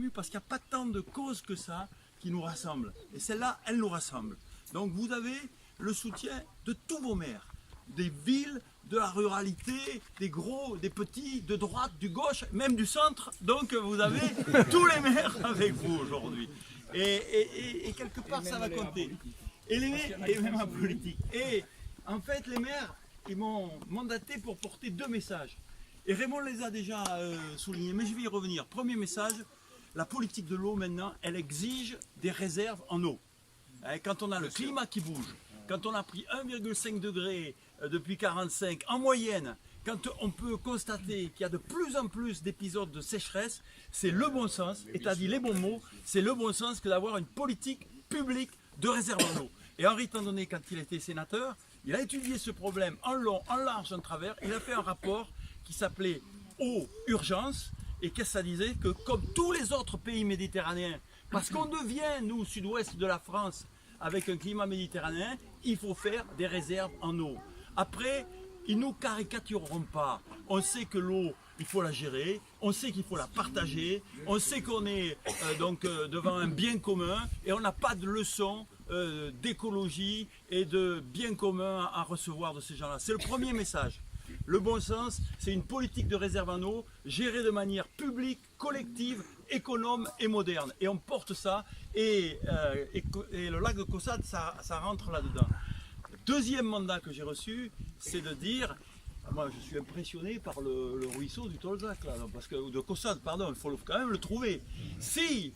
plus parce qu'il n'y a pas tant de causes que ça qui nous rassemblent. Et celle-là, elle nous rassemble. Donc vous avez le soutien de tous vos maires, des villes, de la ruralité, des gros, des petits, de droite, du gauche, même du centre. Donc vous avez tous les maires avec vous aujourd'hui. Et quelque part, ça va compter. Et les maires, et même en politique. Et en fait, les maires, ils m'ont mandaté pour porter 2 messages. Et Raymond les a déjà soulignés, mais je vais y revenir. Premier message, la politique de l'eau maintenant, elle exige des réserves en eau. Quand on a le climat qui bouge, quand on a pris 1,5 degré depuis 45 en moyenne, quand on peut constater qu'il y a de plus en plus d'épisodes de sécheresse, c'est le bon sens, et tu as dit les bons mots, c'est le bon sens que d'avoir une politique publique de réserve en eau. Et Henri Tandonnet, quand il était sénateur, il a étudié ce problème en long, en large, en travers. Il a fait un rapport qui s'appelait Eau Urgence. Et qu'est-ce que ça disait? Que comme tous les autres pays méditerranéens, parce qu'on devient, nous, sud-ouest de la France, avec un climat méditerranéen, il faut faire des réserves en eau. Après, ils ne nous caricatureront pas. On sait que l'eau, il faut la gérer, on sait qu'il faut la partager, on sait qu'on est devant un bien commun et on n'a pas de leçon d'écologie et de bien commun à recevoir de ces gens-là. C'est le premier message. Le bon sens, c'est une politique de réserve en eau gérée de manière publique, collective, économe et moderne. Et on porte ça et le lac de Caussade, ça rentre là-dedans. Le deuxième mandat que j'ai reçu, c'est de dire, moi je suis impressionné par le ruisseau du Tolzac, là, parce que, de Caussade, pardon, il faut quand même le trouver. Si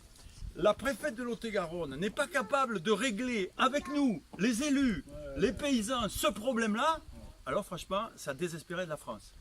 la préfète de Lot-et-Garonne n'est pas capable de régler avec nous, les élus, les paysans, ce problème-là, alors franchement, ça désespérait de la France.